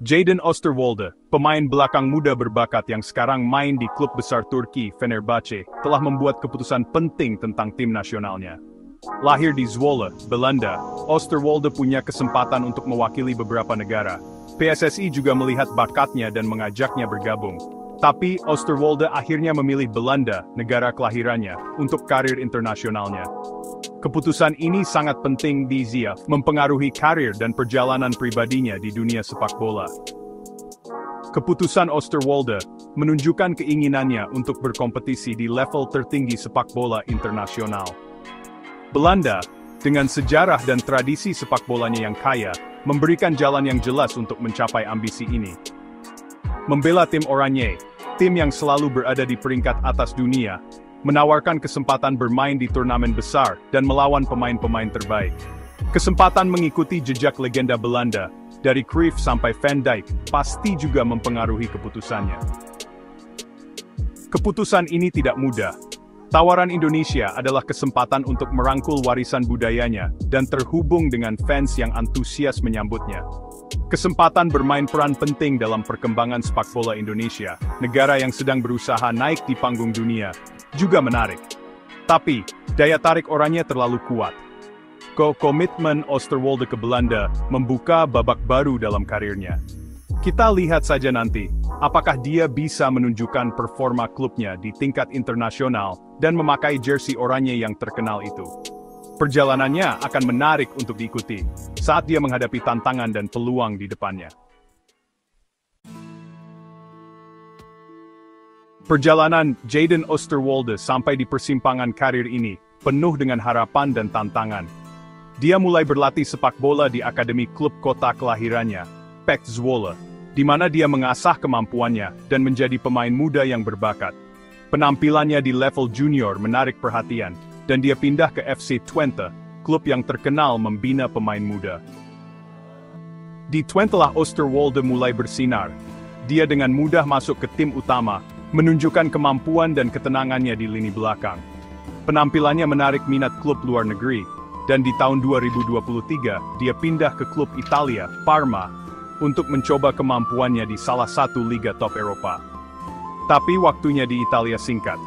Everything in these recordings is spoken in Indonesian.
Jadon Osterwolde, pemain belakang muda berbakat yang sekarang main di klub besar Turki Fenerbahce, telah membuat keputusan penting tentang tim nasionalnya. Lahir di Zwolle, Belanda, Osterwolde punya kesempatan untuk mewakili beberapa negara. PSSI juga melihat bakatnya dan mengajaknya bergabung. Tapi Osterwolde akhirnya memilih Belanda, negara kelahirannya, untuk karir internasionalnya. Keputusan ini sangat penting di Zia, mempengaruhi karir dan perjalanan pribadinya di dunia sepak bola. Keputusan Osterwolde menunjukkan keinginannya untuk berkompetisi di level tertinggi sepak bola internasional. Belanda, dengan sejarah dan tradisi sepak bolanya yang kaya, memberikan jalan yang jelas untuk mencapai ambisi ini. Membela tim Oranje, tim yang selalu berada di peringkat atas dunia, menawarkan kesempatan bermain di turnamen besar dan melawan pemain-pemain terbaik. Kesempatan mengikuti jejak legenda Belanda, dari Cruyff sampai Van Dijk, pasti juga mempengaruhi keputusannya. Keputusan ini tidak mudah. Tawaran Indonesia adalah kesempatan untuk merangkul warisan budayanya dan terhubung dengan fans yang antusias menyambutnya. Kesempatan bermain peran penting dalam perkembangan sepak bola Indonesia, negara yang sedang berusaha naik di panggung dunia, juga menarik. Tapi, daya tarik Oranje terlalu kuat. Komitmen Osterwolde ke Belanda membuka babak baru dalam karirnya. Kita lihat saja nanti, apakah dia bisa menunjukkan performa klubnya di tingkat internasional dan memakai jersey Oranje yang terkenal itu. Perjalanannya akan menarik untuk diikuti saat dia menghadapi tantangan dan peluang di depannya. Perjalanan Jadon Osterwolde sampai di persimpangan karir ini penuh dengan harapan dan tantangan. Dia mulai berlatih sepak bola di akademi klub kota kelahirannya, PEC Zwolle, di mana dia mengasah kemampuannya dan menjadi pemain muda yang berbakat. Penampilannya di level junior menarik perhatian, dan dia pindah ke FC Twente, klub yang terkenal membina pemain muda. Di Twente lah Osterwolde mulai bersinar. Dia dengan mudah masuk ke tim utama, menunjukkan kemampuan dan ketenangannya di lini belakang. Penampilannya menarik minat klub luar negeri, dan di tahun 2023, dia pindah ke klub Italia, Parma, untuk mencoba kemampuannya di salah satu liga top Eropa. Tapi waktunya di Italia singkat.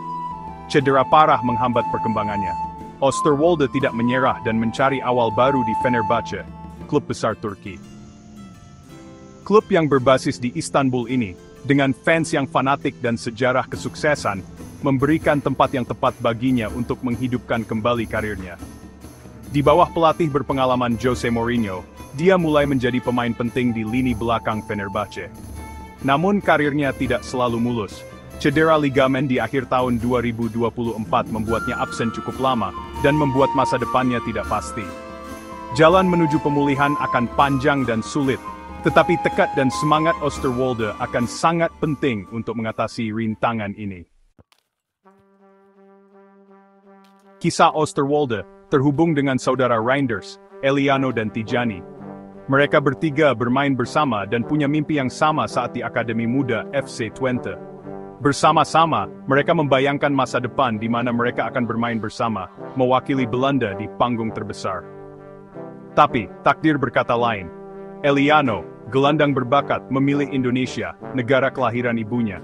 Cedera parah menghambat perkembangannya. Osterwolde tidak menyerah dan mencari awal baru di Fenerbahce, klub besar Turki. Klub yang berbasis di Istanbul ini, dengan fans yang fanatik dan sejarah kesuksesan, memberikan tempat yang tepat baginya untuk menghidupkan kembali karirnya. Di bawah pelatih berpengalaman Jose Mourinho, dia mulai menjadi pemain penting di lini belakang Fenerbahce. Namun karirnya tidak selalu mulus. Cedera ligamen di akhir tahun 2024 membuatnya absen cukup lama, dan membuat masa depannya tidak pasti. Jalan menuju pemulihan akan panjang dan sulit, tetapi tekad dan semangat Osterwolde akan sangat penting untuk mengatasi rintangan ini. Kisah Osterwolde terhubung dengan saudara Reinders, Eliano dan Tijani. Mereka bertiga bermain bersama dan punya mimpi yang sama saat di Akademi Muda FC Twente. Bersama-sama, mereka membayangkan masa depan di mana mereka akan bermain bersama, mewakili Belanda di panggung terbesar. Tapi, takdir berkata lain. Eliano, gelandang berbakat, memilih Indonesia, negara kelahiran ibunya.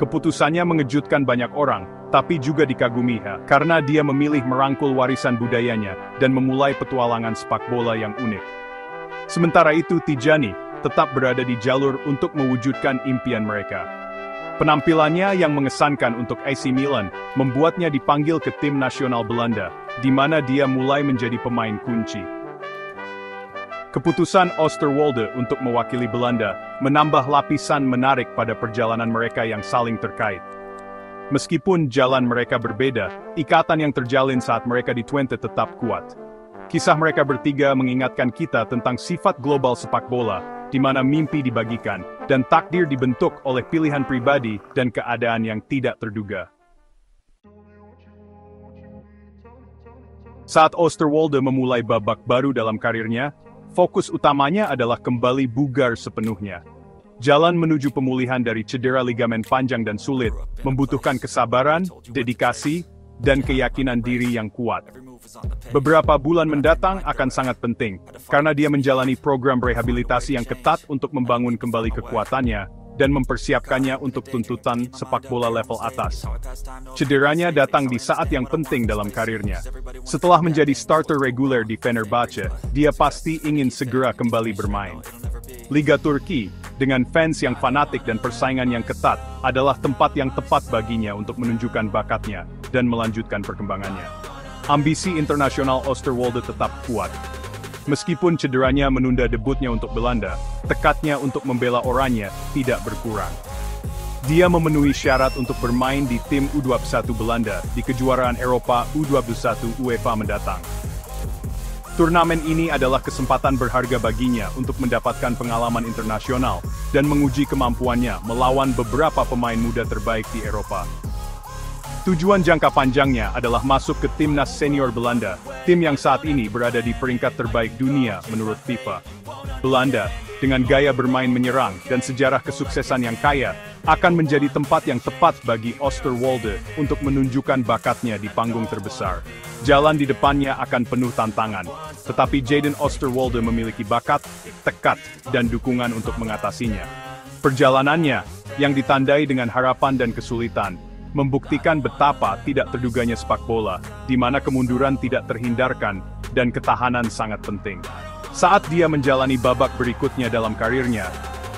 Keputusannya mengejutkan banyak orang, tapi juga dikagumi karena dia memilih merangkul warisan budayanya dan memulai petualangan sepak bola yang unik. Sementara itu Tijani tetap berada di jalur untuk mewujudkan impian mereka. Penampilannya yang mengesankan untuk AC Milan membuatnya dipanggil ke tim nasional Belanda, di mana dia mulai menjadi pemain kunci. Keputusan Osterwolde untuk mewakili Belanda menambah lapisan menarik pada perjalanan mereka yang saling terkait. Meskipun jalan mereka berbeda, ikatan yang terjalin saat mereka di Twente tetap kuat. Kisah mereka bertiga mengingatkan kita tentang sifat global sepak bola, di mana mimpi dibagikan, dan takdir dibentuk oleh pilihan pribadi dan keadaan yang tidak terduga. Saat Osterwolde memulai babak baru dalam karirnya, fokus utamanya adalah kembali bugar sepenuhnya. Jalan menuju pemulihan dari cedera ligamen panjang dan sulit, membutuhkan kesabaran, dedikasi, dan keyakinan diri yang kuat. Beberapa bulan mendatang akan sangat penting, karena dia menjalani program rehabilitasi yang ketat untuk membangun kembali kekuatannya dan mempersiapkannya untuk tuntutan sepak bola level atas. Cederanya datang di saat yang penting dalam karirnya. Setelah menjadi starter reguler di Fenerbahce, dia pasti ingin segera kembali bermain. Liga Turki, dengan fans yang fanatik dan persaingan yang ketat, adalah tempat yang tepat baginya untuk menunjukkan bakatnya dan melanjutkan perkembangannya. Ambisi internasional Oosterwolde tetap kuat. Meskipun cederanya menunda debutnya untuk Belanda, tekadnya untuk membela Oranje tidak berkurang. Dia memenuhi syarat untuk bermain di tim U21 Belanda di kejuaraan Eropa U21 UEFA mendatang. Turnamen ini adalah kesempatan berharga baginya untuk mendapatkan pengalaman internasional dan menguji kemampuannya melawan beberapa pemain muda terbaik di Eropa. Tujuan jangka panjangnya adalah masuk ke timnas senior Belanda, tim yang saat ini berada di peringkat terbaik dunia menurut FIFA. Belanda, dengan gaya bermain menyerang dan sejarah kesuksesan yang kaya, akan menjadi tempat yang tepat bagi Oosterwolde untuk menunjukkan bakatnya di panggung terbesar. Jalan di depannya akan penuh tantangan, tetapi Jadon Oosterwolde memiliki bakat, tekad, dan dukungan untuk mengatasinya. Perjalanannya, yang ditandai dengan harapan dan kesulitan, membuktikan betapa tidak terduganya sepak bola, di mana kemunduran tidak terhindarkan, dan ketahanan sangat penting. Saat dia menjalani babak berikutnya dalam karirnya,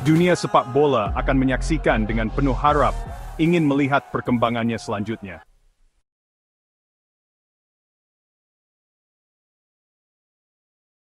dunia sepak bola akan menyaksikan dengan penuh harap, ingin melihat perkembangannya selanjutnya.